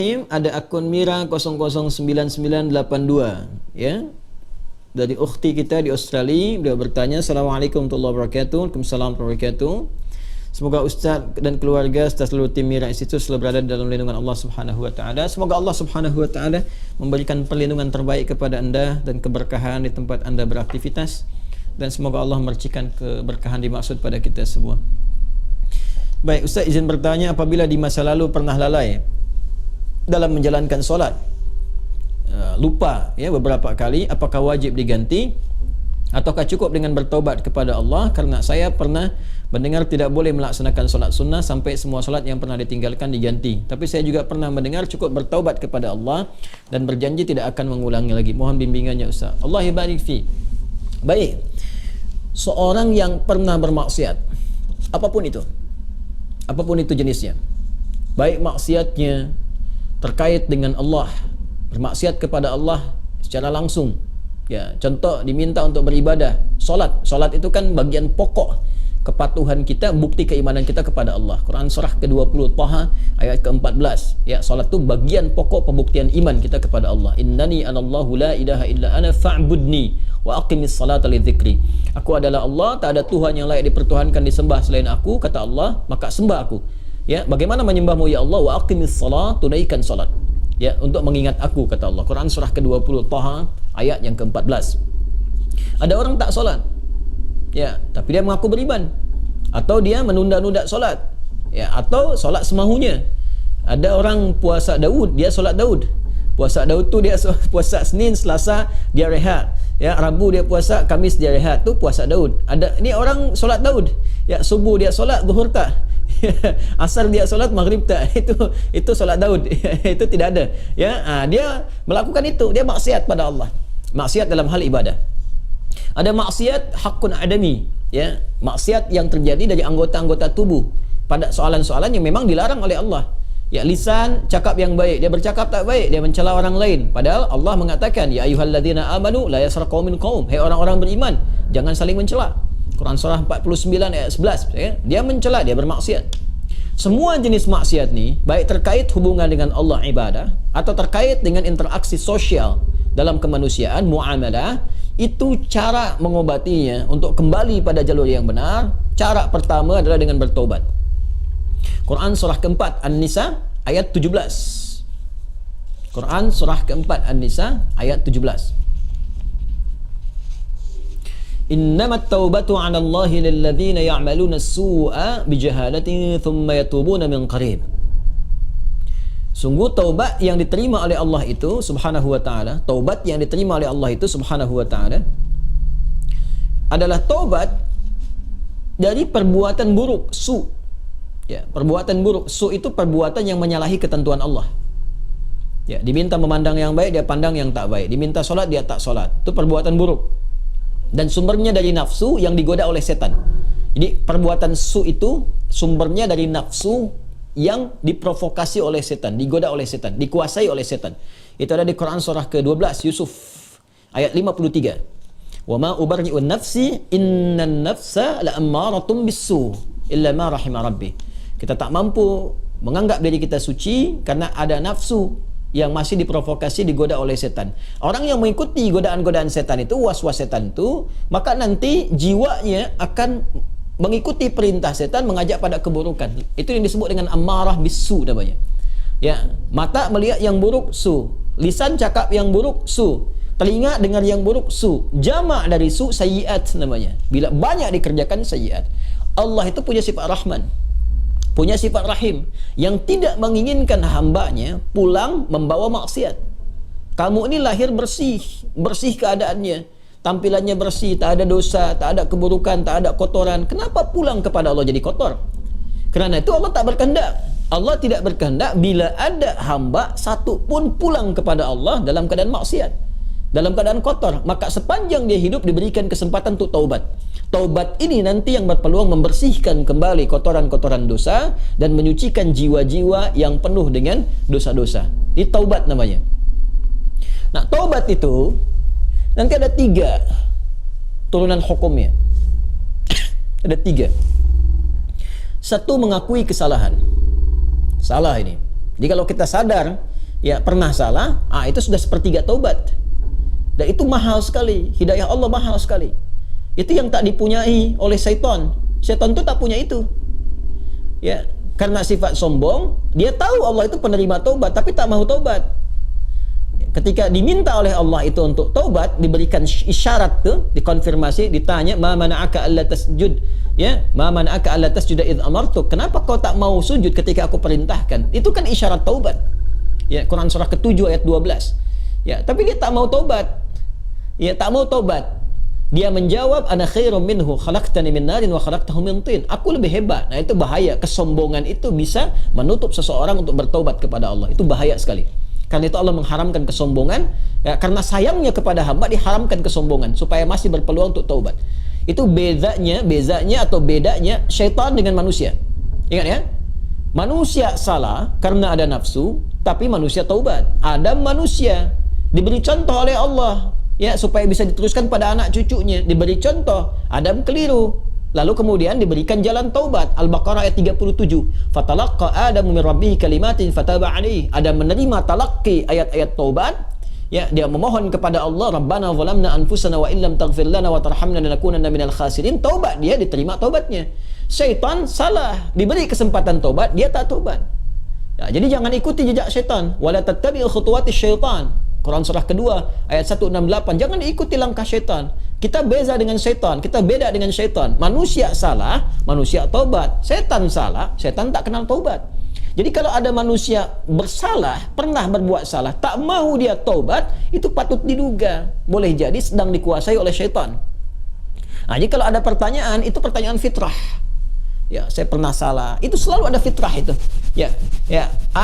Ada akun Mira 009982 ya. Dari ukhti kita di Australia, beliau bertanya, Assalamualaikum warahmatullahi wabarakatuh. Waalaikumsalam warahmatullahi wabarakatuh. Semoga Ustaz dan keluarga serta seluruh tim Mira Institute selalu berada dalam lindungan Allah Subhanahu wa taala. Semoga Allah Subhanahu wa taala memberikan perlindungan terbaik kepada Anda dan keberkahan di tempat Anda beraktivitas, dan semoga Allah memercikan keberkahan dimaksud pada kita semua. Baik, Ustaz izin bertanya, apabila di masa lalu pernah lalai dalam menjalankan solat, lupa ya beberapa kali, apakah wajib diganti ataukah cukup dengan bertaubat kepada Allah? Karena saya pernah mendengar tidak boleh melaksanakan solat sunnah sampai semua solat yang pernah ditinggalkan diganti. Tapi saya juga pernah mendengar cukup bertaubat kepada Allah dan berjanji tidak akan mengulangi lagi. Mohon bimbingannya Ustaz. Allah barik fi. Baik, seorang yang pernah bermaksiat apapun itu jenisnya, baik maksiatnya terkait dengan Allah, bermaksiat kepada Allah secara langsung ya, contoh diminta untuk beribadah, solat itu kan bagian pokok kepatuhan kita, bukti keimanan kita kepada Allah. Quran surah ke-20 Taha ayat ke-14 ya, solat itu bagian pokok pembuktian iman kita kepada Allah. Innani anallahu la ilaha illa ana fa'budni wa aqimis salata li dzikri. Aku adalah Allah, tak ada Tuhan yang layak dipertuhankan disembah selain aku, kata Allah, maka sembah aku. Ya, bagaimana menyembahmu ya Allah? Wa aqimis salat, tunaikan salat. Ya, untuk mengingat aku, kata Allah. Quran surah ke-20 Taha ayat yang ke-14. Ada orang tak solat. Ya, tapi dia mengaku beriman. Atau dia menunda-nunda solat. Ya, atau solat semahunya. Ada orang puasa Daud, dia solat Daud. Puasa Daud tu dia puasa Senin, Selasa dia rehat. Ya, Rabu dia puasa, Kamis dia rehat. Tu puasa Daud. Ada ni orang solat Daud. Ya, subuh dia solat, zuhur tak. Asar dia solat, maghrib tak. Itu solat Daud. Itu tidak ada. Ya, dia melakukan itu, dia maksiat pada Allah. Maksiat dalam hal ibadah. Ada maksiat hakun adami, ya, maksiat yang terjadi dari anggota-anggota tubuh pada soalan-soalan yang memang dilarang oleh Allah. Ya, lisan cakap yang baik, dia bercakap tak baik, dia mencela orang lain. Padahal Allah mengatakan, ya ayyuhalladzina amanu la yaskhar qaumin qaum. Hai orang-orang beriman, jangan saling mencela. Quran surah 49 ayat 11 ya. Dia mencela, dia bermaksiat. Semua jenis maksiat ni, baik terkait hubungan dengan Allah ibadah atau terkait dengan interaksi sosial dalam kemanusiaan, muamalah, itu cara mengobatinya untuk kembali pada jalur yang benar. Cara pertama adalah dengan bertobat. Quran surah keempat An-Nisa ayat 17. Quran surah keempat An-Nisa ayat 17. Innamat taubatu 'ala Allahi lilladzina ya'maluna as-su'a bijahalatin thumma yatubuna min qarib. Sungguh taubat yang diterima oleh Allah itu subhanahu wa ta'ala, taubat yang diterima oleh Allah itu subhanahu wa ta'ala adalah taubat dari perbuatan buruk, su. Ya, perbuatan buruk, su itu perbuatan yang menyalahi ketentuan Allah. Ya, diminta memandang yang baik, dia pandang yang tak baik. Diminta solat, dia tak solat. Itu perbuatan buruk. Dan sumbernya dari nafsu yang digoda oleh setan. Jadi perbuatan su itu sumbernya dari nafsu yang diprovokasi oleh setan, digoda oleh setan, dikuasai oleh setan. Itu ada di Quran surah ke-12 Yusuf ayat 53. Wa ma ubarri'un nafsi innan nafsa la'ammaratun bis-su illa ma rahima rabbi. Kita tak mampu menganggap diri kita suci karena ada nafsu yang masih diprovokasi, digoda oleh setan. Orang yang mengikuti godaan-godaan setan itu, was-was setan itu, maka nanti jiwanya akan mengikuti perintah setan, mengajak pada keburukan. Itu yang disebut dengan amarah bisu namanya. Ya, mata melihat yang buruk, su. Lisan cakap yang buruk, su. Telinga dengar yang buruk, su. Jamak dari su, sayyiat namanya. Bila banyak dikerjakan sayyiat. Allah itu punya sifat Rahman, punya sifat Rahim, yang tidak menginginkan hambanya pulang membawa maksiat. Kamu ini lahir bersih, bersih keadaannya, tampilannya bersih, tak ada dosa, tak ada keburukan, tak ada kotoran. Kenapa pulang kepada Allah jadi kotor? Kerana itu Allah tak berkehendak. Allah tidak berkehendak bila ada hamba satu pun pulang kepada Allah dalam keadaan maksiat, dalam keadaan kotor. Maka sepanjang dia hidup diberikan kesempatan untuk taubat. Taubat ini nanti yang berpeluang membersihkan kembali kotoran-kotoran dosa dan menyucikan jiwa-jiwa yang penuh dengan dosa-dosa. Ini taubat namanya. Nah, taubat itu nanti ada 3 turunan hukumnya. Ada 3. 1, mengakui kesalahan. Salah ini. Jadi kalau kita sadar ya pernah salah, itu sudah sepertiga taubat. Dan itu mahal sekali, hidayah Allah mahal sekali. Itu yang tak dipunyai oleh syaitan. Syaitan itu tak punya itu. Ya, karena sifat sombong, dia tahu Allah itu penerima taubat tapi tak mau taubat. Ketika diminta oleh Allah itu untuk taubat, diberikan isyarat tuh, dikonfirmasi, ditanya, "Ma mana'aka alla tasjud?" Ya, "Ma mana'aka alla tasjuda idz amartuk?" Kenapa kau tak mau sujud ketika aku perintahkan? Itu kan isyarat taubat. Ya, Quran surah ke-7 ayat 12. Ya, tapi dia tak mau taubat. Ya, tak mau taubat. Dia menjawab, "Ana khairum minhu, khalaqtani min narin wa khalaqtahu min tin." Aku lebih hebat. Nah, itu bahaya. Kesombongan itu bisa menutup seseorang untuk bertaubat kepada Allah. Itu bahaya sekali. Karena itu Allah mengharamkan kesombongan, ya, karena sayangnya kepada hamba diharamkan kesombongan supaya masih berpeluang untuk taubat. Itu bezanya syaitan dengan manusia. Ingat ya, manusia salah karena ada nafsu, tapi manusia taubat. Adam manusia diberi contoh oleh Allah, ya, supaya bisa diteruskan pada anak cucunya. Diberi contoh, Adam keliru, lalu kemudian diberikan jalan taubat. Al-Baqarah ayat 37. Fatalaqqa Adamu min rabbih kalimatin fataba alaihi. Adam menerima talaqi ayat-ayat taubat. Ya, dia memohon kepada Allah, Rabbana zalamna anfusana wa illam taghfir lana wa tarhamna lanakunanna minal khasirin. Taubat, dia diterima taubatnya. Syaitan salah, diberi kesempatan taubat, dia tak taubat. Ya, jadi jangan ikuti jejak syaitan. Wala tattabi'u khutuwatis syaitan. Quran surah kedua ayat 168. Jangan diikuti langkah syaitan. Kita beza dengan syaitan, kita beda dengan syaitan. Manusia salah, manusia taubat. Syaitan salah, syaitan tak kenal taubat. Jadi kalau ada manusia bersalah, pernah berbuat salah, tak mau dia taubat, itu patut diduga boleh jadi sedang dikuasai oleh syaitan. Nah, jadi kalau ada pertanyaan, itu pertanyaan fitrah. Ya, saya pernah salah. Itu selalu ada fitrah itu. Ya,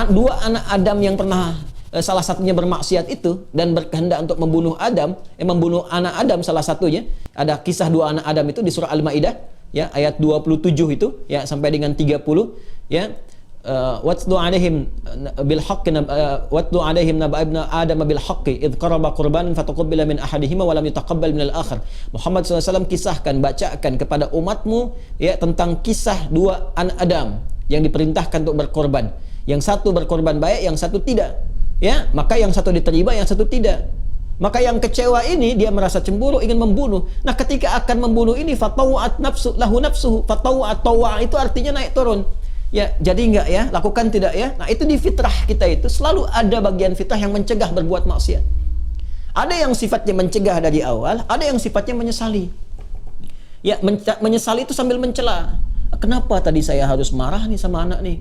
dua anak Adam yang pernah salah satunya bermaksiat itu dan berkehendak untuk membunuh membunuh anak Adam salah satunya. Ada kisah dua anak Adam itu di surah Al-Maidah, ya, ayat 27 itu, ya, sampai dengan 30, ya. Watlu alaihim bil haqqi watlu alaihim naba ibna adam bil haqqi id qaraba qurbanan fataqabbala min ahadihima wa lam yutaqabbal min al-akhar. Muhammad SAW kisahkan, bacakan kepada umatmu, ya, tentang kisah dua anak Adam yang diperintahkan untuk berkorban. Yang satu berkorban baik, yang satu tidak. Ya, maka yang satu diterima, yang satu tidak. Maka yang kecewa ini dia merasa cemburu, ingin membunuh. Nah, ketika akan membunuh ini fatawat nafsu lahu nafsuhu, fatawat tawa itu artinya naik turun. Ya, jadi enggak ya, lakukan tidak ya. Nah, itu di fitrah kita itu selalu ada bagian fitrah yang mencegah berbuat maksiat. Ada yang sifatnya mencegah dari awal, ada yang sifatnya menyesali. Ya, menyesali itu sambil mencela. Kenapa tadi saya harus marah nih sama anak nih?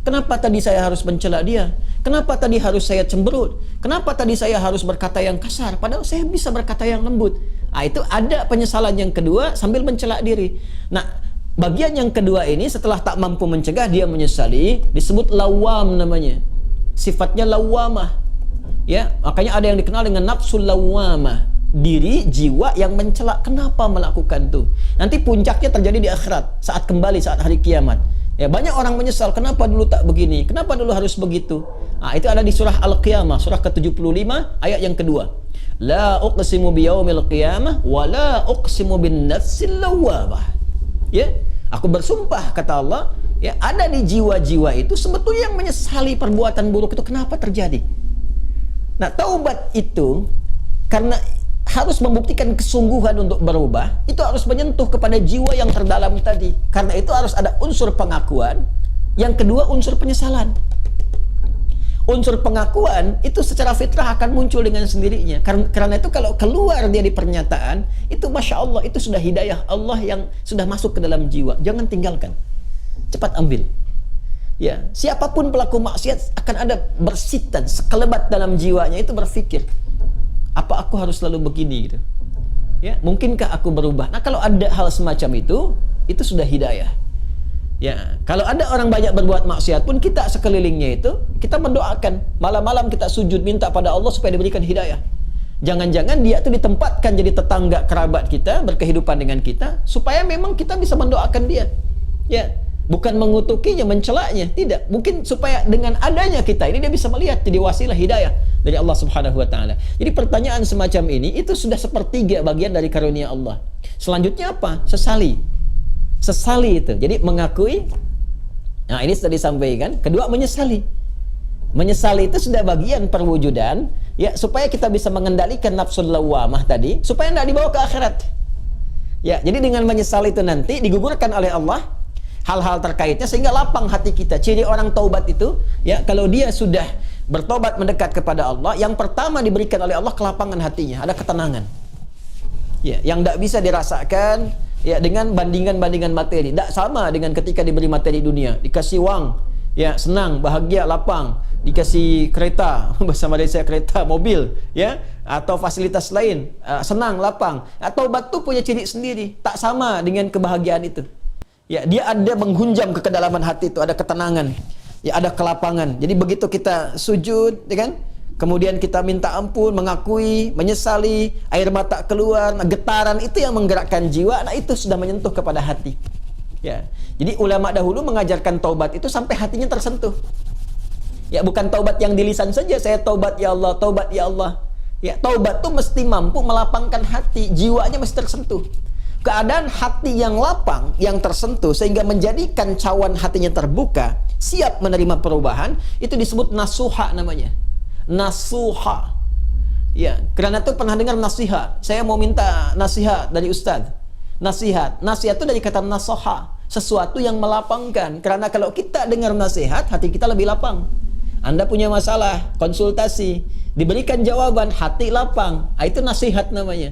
Kenapa tadi saya harus mencela dia? Kenapa tadi harus saya cemberut? Kenapa tadi saya harus berkata yang kasar? Padahal saya bisa berkata yang lembut. Nah, itu ada penyesalan yang kedua sambil mencela diri. Nah, bagian yang kedua ini setelah tak mampu mencegah, dia menyesali, disebut lawam namanya. Sifatnya lawamah. Ya, makanya ada yang dikenal dengan nafsul lawamah. Diri, jiwa yang mencela. Kenapa melakukan itu? Nanti puncaknya terjadi di akhirat, saat kembali, saat hari kiamat. Ya, banyak orang menyesal, kenapa dulu tak begini? Kenapa dulu harus begitu? Nah, itu ada di surah Al-Qiyamah, surah ke-75 ayat yang kedua. La uqsimu biyaumil qiyamah wa la uqsimu bin nafsil lawwamah. Ya, aku bersumpah kata Allah, ya, ada di jiwa-jiwa itu sebetulnya yang menyesali perbuatan buruk itu kenapa terjadi. Nah, taubat itu karena harus membuktikan kesungguhan untuk berubah, itu harus menyentuh kepada jiwa yang terdalam tadi. Karena itu harus ada unsur pengakuan, yang kedua unsur penyesalan. Unsur pengakuan itu secara fitrah akan muncul dengan sendirinya. Karena itu kalau keluar dia di pernyataan, itu Masya Allah, itu sudah hidayah Allah yang sudah masuk ke dalam jiwa. Jangan tinggalkan, cepat ambil. Ya, siapapun pelaku maksiat akan ada bersitan, sekelebat dalam jiwanya itu berpikir, apa aku harus selalu begini gitu? Ya, mungkinkah aku berubah? Nah, kalau ada hal semacam itu sudah hidayah. Ya, kalau ada orang banyak berbuat maksiat pun kita sekelilingnya itu kita mendoakan, malam-malam kita sujud minta pada Allah supaya diberikan hidayah. Jangan-jangan dia itu ditempatkan jadi tetangga kerabat kita, berkehidupan dengan kita, supaya memang kita bisa mendoakan dia. Ya, bukan mengutukinya, mencelaknya, tidak. Mungkin supaya dengan adanya kita ini dia bisa melihat jadi wasilah hidayah dari Allah Subhanahu wa taala. Jadi pertanyaan semacam ini itu sudah sepertiga bagian dari karunia Allah. Selanjutnya apa? Sesali. Sesali itu. Jadi mengakui. Nah, ini sudah disampaikan. Kedua, menyesali. Menyesal itu sudah bagian perwujudan, ya, supaya kita bisa mengendalikan nafsul lawamah tadi, supaya tidak dibawa ke akhirat. Ya, jadi dengan menyesal itu nanti digugurkan oleh Allah hal-hal terkaitnya sehingga lapang hati kita. Ciri orang taubat itu, ya, kalau dia sudah bertobat mendekat kepada Allah, yang pertama diberikan oleh Allah kelapangan hatinya, ada ketenangan. Ya, yang tidak bisa dirasakan, ya, dengan bandingan-bandingan materi. Tidak sama dengan ketika diberi materi dunia, dikasih uang, ya, senang, bahagia, lapang, dikasih kereta, bahasa Malaysia kereta, mobil, ya, atau fasilitas lain, senang, lapang. Taubat itu punya ciri sendiri, tak sama dengan kebahagiaan itu. Ya, dia ada menghunjam ke kedalaman hati itu, ada ketenangan, ya, ada kelapangan. Jadi begitu kita sujud, ya kan? Kemudian kita minta ampun, mengakui, menyesali, air mata keluar, getaran itu yang menggerakkan jiwa. Nah, itu sudah menyentuh kepada hati. Ya. Jadi ulama dahulu mengajarkan taubat itu sampai hatinya tersentuh. Ya, bukan taubat yang di lisan saja, saya taubat ya Allah, taubat ya Allah. Ya, taubat itu mesti mampu melapangkan hati, jiwanya mesti tersentuh. Keadaan hati yang lapang, yang tersentuh sehingga menjadikan cawan hatinya terbuka, siap menerima perubahan, itu disebut nasuha namanya. Nasuha. Ya, karena itu pernah dengar nasihat. Saya mau minta nasihat dari ustaz. Nasihat itu dari kata nasoha, sesuatu yang melapangkan. Karena kalau kita dengar nasihat, hati kita lebih lapang. Anda punya masalah, konsultasi, diberikan jawaban, hati lapang. Itu nasihat namanya.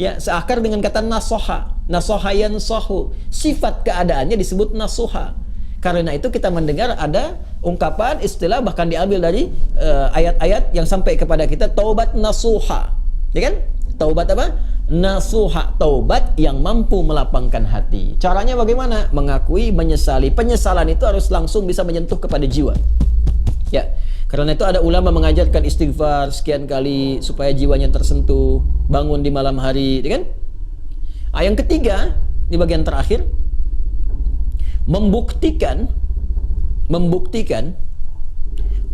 Ya, seakar dengan kata nasoha. Nasoha yansohu. Sifat keadaannya disebut nasuha. Karena itu kita mendengar ada ungkapan, istilah, bahkan diambil dari ayat-ayat yang sampai kepada kita, taubat nasuha. Ya kan? Taubat apa? Nasuha, taubat yang mampu melapangkan hati. Caranya bagaimana? Mengakui, menyesali. Penyesalan itu harus langsung bisa menyentuh kepada jiwa. Ya, karena itu ada ulama mengajarkan istighfar sekian kali supaya jiwanya tersentuh, bangun di malam hari, ya kan? Yang ketiga, di bagian terakhir, membuktikan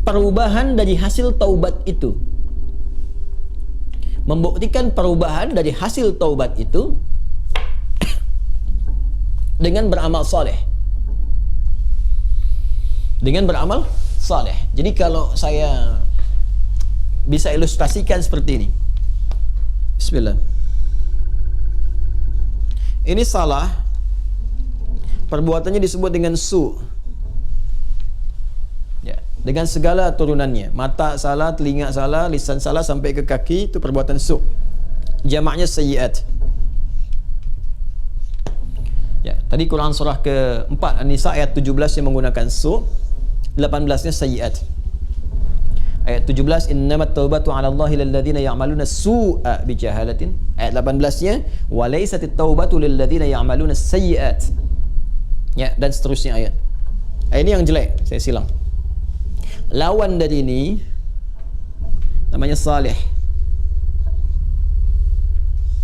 perubahan dari hasil taubat itu. Membuktikan perubahan dari hasil taubat itu dengan beramal saleh. Dengan beramal saleh. Jadi kalau saya bisa ilustrasikan seperti ini. Bismillah. Ini salah. Perbuatannya disebut dengan su. Ya, dengan segala turunannya. Mata salah, telinga salah, lisan salah sampai ke kaki, itu perbuatan su. Jamaknya sayyiat. Ya, tadi Quran surah ke-4 An-Nisa ayat 17 yang menggunakan su, 18-nya sayyiat. Ayat 17, innamat taubatu 'ala Allahi lil ladzina ya'maluna su'a bijahalatin. Ayat 18-nya, wa laysatit taubatu lil ladzina ya'maluna sayyiat. Ya, dan seterusnya ayat. Ini yang jelek, saya silang. Lawan dari ini namanya salih.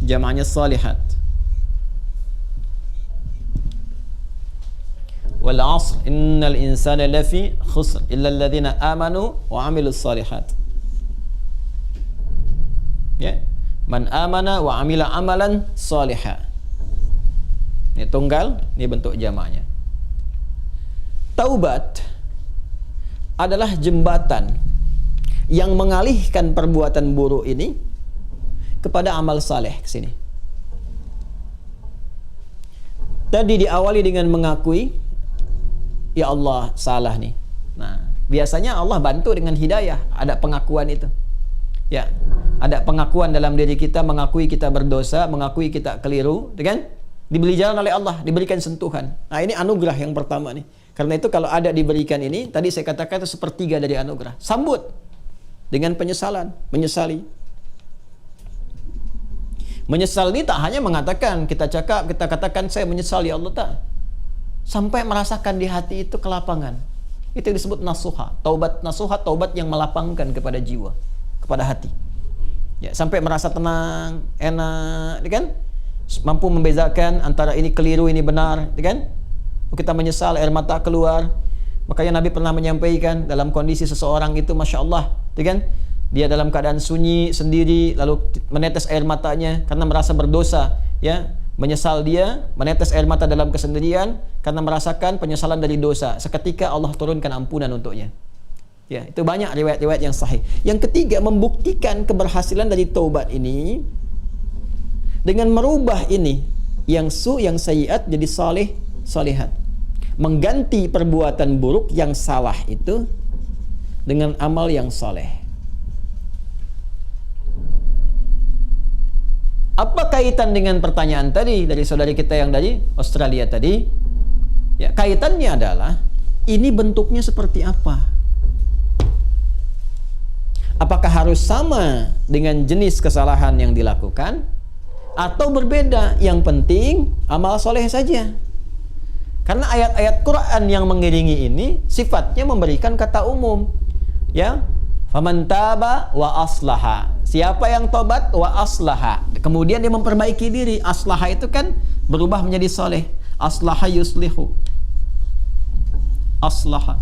Jamaknya salihat. Wal 'asr innal insana lafi khusr illa alladhina amanu wa 'amilus salihat. Ya, man amana wa 'amila amalan salihah. Ini tunggal, ini bentuk jamaknya. Taubat adalah jembatan yang mengalihkan perbuatan buruk ini kepada amal saleh ke sini. Tadi diawali dengan mengakui, ya Allah, salah nih. Nah, biasanya Allah bantu dengan hidayah, ada pengakuan itu. Ya, ada pengakuan dalam diri kita, mengakui kita berdosa, mengakui kita keliru, kan? Diberi jalan oleh Allah, diberikan sentuhan. Nah, ini anugerah yang pertama nih. Karena itu kalau ada diberikan ini, tadi saya katakan itu sepertiga dari anugerah. Sambut dengan penyesalan, menyesali. Menyesal ini tak hanya mengatakan, kita katakan saya menyesal ya Allah, tak. Sampai merasakan di hati itu kelapangan. Itu yang disebut nasuha. Taubat nasuha, taubat yang melapangkan kepada jiwa, kepada hati. Ya, sampai merasa tenang, enak, kan? Mampu membezakan antara ini keliru, ini benar, kan? Kita menyesal, air mata keluar. Makanya Nabi pernah menyampaikan dalam kondisi seseorang itu, Masya Allah, kan? Dia dalam keadaan sunyi sendiri, lalu menetes air matanya karena merasa berdosa, ya. Menyesal dia, menetes air mata dalam kesendirian karena merasakan penyesalan dari dosa. Seketika Allah turunkan ampunan untuknya. Ya, itu banyak riwayat-riwayat yang sahih. Yang ketiga, membuktikan keberhasilan dari taubat ini dengan merubah ini yang yang sayyiat jadi saleh, salihat. Mengganti perbuatan buruk yang salah itu dengan amal yang saleh. Apa kaitan dengan pertanyaan tadi dari saudari kita yang dari Australia tadi? Ya, kaitannya adalah ini bentuknya seperti apa? Apakah harus sama dengan jenis kesalahan yang dilakukan atau berbeda? Yang penting amal soleh saja. Karena ayat-ayat Quran yang mengiringi ini sifatnya memberikan kata umum. Ya, faman taba wa aslaha. Siapa yang tobat wa aslaha. Kemudian dia memperbaiki diri. Aslaha itu kan berubah menjadi soleh. Aslaha yuslihu. Aslaha.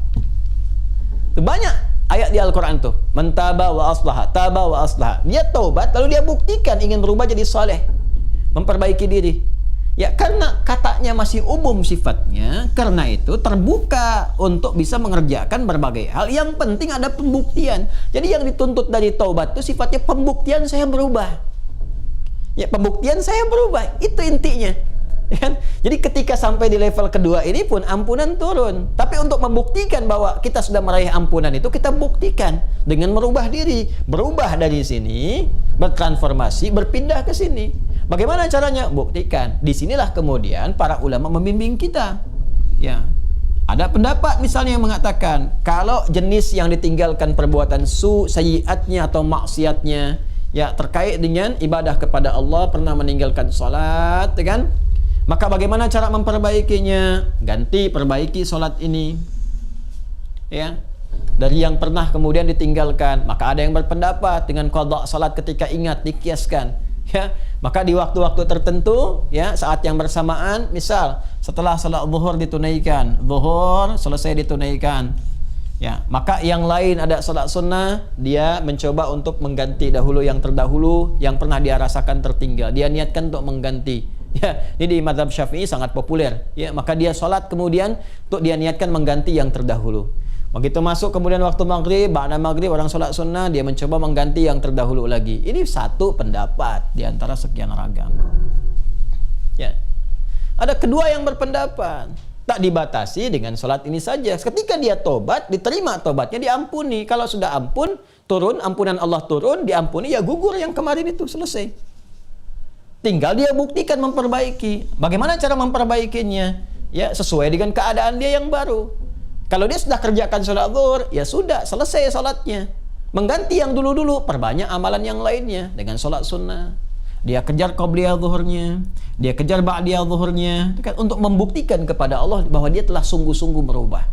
Itu banyak ayat di Al-Quran tuh. Mentaba wa aslaha, taba wa aslaha. Dia taubat, lalu dia buktikan ingin berubah jadi saleh, memperbaiki diri. Ya, karena katanya masih umum sifatnya, karena itu terbuka untuk bisa mengerjakan berbagai hal. Yang penting ada pembuktian. Jadi yang dituntut dari taubat itu sifatnya pembuktian saya berubah. Ya, pembuktian saya berubah. Itu intinya. Ya, jadi ketika sampai di level kedua ini pun ampunan turun. Tapi untuk membuktikan bahwa kita sudah meraih ampunan itu, kita buktikan dengan merubah diri, berubah dari sini, bertransformasi, berpindah ke sini. Bagaimana caranya? Buktikan. Disinilah kemudian para ulama membimbing kita. Ya, ada pendapat misalnya yang mengatakan kalau jenis yang ditinggalkan perbuatan sayyiatnya atau maksiatnya, ya terkait dengan ibadah kepada Allah, pernah meninggalkan salat, kan? Maka bagaimana cara memperbaikinya? Ganti, perbaiki solat ini. Ya. Dari yang pernah kemudian ditinggalkan. Maka ada yang berpendapat dengan qadha salat ketika ingat, dikiaskan. Ya. Maka di waktu-waktu tertentu, ya, saat yang bersamaan, misal setelah salat zuhur ditunaikan, zuhur selesai ditunaikan. Ya, maka yang lain ada salat sunnah, dia mencoba untuk mengganti dahulu yang terdahulu, yang pernah dia rasakan tertinggal. Dia niatkan untuk mengganti. Ya, ini di mazhab Syafi'i sangat populer. Ya, maka dia sholat kemudian untuk dia niatkan mengganti yang terdahulu. Begitu masuk kemudian waktu maghrib, ba'da maghrib orang sholat sunnah, dia mencoba mengganti yang terdahulu lagi. Ini satu pendapat di antara sekian ragam. Ya, ada kedua yang berpendapat tak dibatasi dengan sholat ini saja. Ketika dia tobat, diterima tobatnya, diampuni. Kalau sudah ampun, turun ampunan Allah turun, diampuni, ya gugur yang kemarin itu, selesai. Tinggal dia buktikan memperbaiki. Bagaimana cara memperbaikinya? Ya, sesuai dengan keadaan dia yang baru. Kalau dia sudah kerjakan sholat zuhur, ya sudah, selesai sholatnya. Mengganti yang dulu-dulu, perbanyak amalan yang lainnya dengan sholat sunnah. Dia kejar qabliyah zuhurnya, dia kejar ba'diyah zuhurnya, untuk membuktikan kepada Allah bahwa dia telah sungguh-sungguh berubah.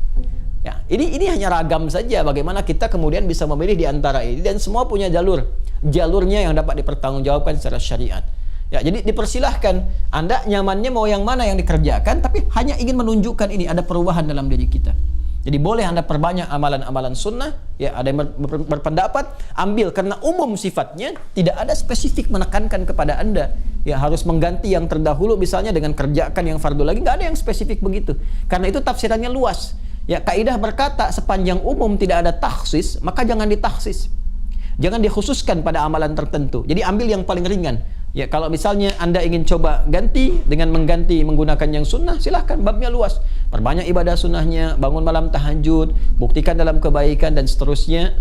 Ya, ini hanya ragam saja bagaimana kita kemudian bisa memilih di antara ini, dan semua punya jalurnya yang dapat dipertanggungjawabkan secara syariat. Ya, jadi dipersilahkan Anda nyamannya mau yang mana yang dikerjakan, tapi hanya ingin menunjukkan ini ada perubahan dalam diri kita. Jadi boleh Anda perbanyak amalan-amalan sunnah. Ya, ada yang berpendapat ambil karena umum sifatnya, tidak ada spesifik menekankan kepada Anda ya harus mengganti yang terdahulu misalnya dengan kerjakan yang fardu lagi, nggak ada yang spesifik begitu. Karena itu tafsirannya luas. Ya, kaidah berkata sepanjang umum tidak ada takhsis, maka jangan ditakhsis. Jangan dikhususkan pada amalan tertentu. Jadi ambil yang paling ringan. Ya, kalau misalnya Anda ingin coba ganti dengan mengganti menggunakan yang sunnah, silahkan, babnya luas. Perbanyak ibadah sunnahnya, bangun malam tahajud, buktikan dalam kebaikan, dan seterusnya.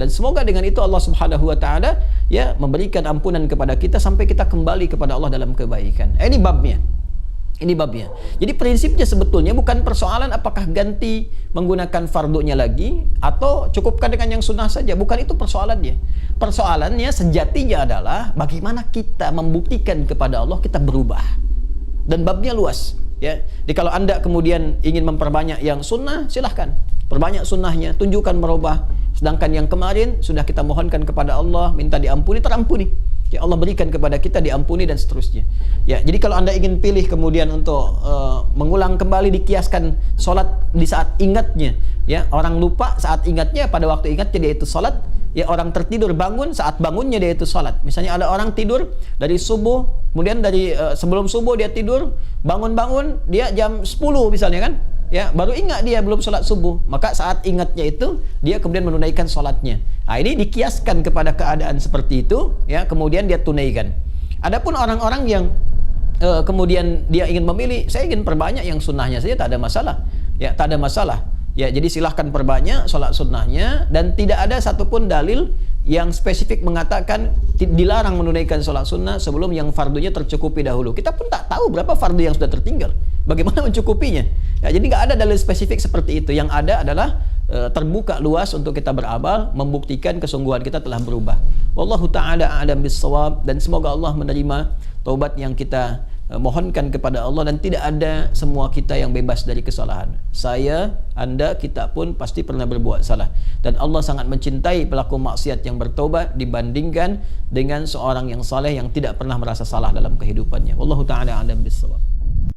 Dan semoga dengan itu Allah Subhanahu wa taala ya memberikan ampunan kepada kita sampai kita kembali kepada Allah dalam kebaikan. Ini babnya. Ini babnya. Jadi prinsipnya sebetulnya bukan persoalan apakah ganti menggunakan fardunya lagi atau cukupkan dengan yang sunnah saja. Bukan itu persoalannya. Persoalannya sejatinya adalah bagaimana kita membuktikan kepada Allah kita berubah. Dan babnya luas. Ya. Jadi kalau Anda kemudian ingin memperbanyak yang sunnah, silahkan. Perbanyak sunnahnya, tunjukkan merubah. Sedangkan yang kemarin sudah kita mohonkan kepada Allah, minta diampuni, terampuni. Ya, Allah berikan kepada kita, diampuni, dan seterusnya. Ya, jadi kalau Anda ingin pilih kemudian untuk mengulang kembali, dikiaskan sholat di saat ingatnya. Ya, orang lupa saat ingatnya, pada waktu ingatnya dia itu sholat. Ya, orang tertidur bangun saat bangunnya dia itu sholat. Misalnya ada orang tidur dari subuh, kemudian dari sebelum subuh dia tidur, bangun-bangun dia jam 10 misalnya kan. ya baru ingat dia belum sholat subuh, maka saat ingatnya itu dia kemudian menunaikan sholatnya. Nah, ini dikiaskan kepada keadaan seperti itu, ya kemudian dia tunaikan. Adapun orang-orang yang kemudian dia ingin memilih, saya ingin perbanyak yang sunnahnya saja, tak ada masalah, ya tak ada masalah, ya jadi silahkan perbanyak sholat sunnahnya, dan tidak ada satupun dalil yang spesifik mengatakan dilarang menunaikan sholat sunnah sebelum yang fardunya tercukupi dahulu. Kita pun tak tahu berapa fardu yang sudah tertinggal, bagaimana mencukupinya, ya, jadi nggak ada dalil spesifik seperti itu. Yang ada adalah terbuka luas untuk kita beramal, membuktikan kesungguhan kita telah berubah. Wallahu ta'ala a'lam bis-shawab, dan semoga Allah menerima taubat yang kita mohonkan kepada Allah, dan tidak ada semua kita yang bebas dari kesalahan. Saya, Anda, kita pun pasti pernah berbuat salah, dan Allah sangat mencintai pelaku maksiat yang bertaubat dibandingkan dengan seorang yang saleh yang tidak pernah merasa salah dalam kehidupannya. Wallahu ta'ala a'lam bis-shawab.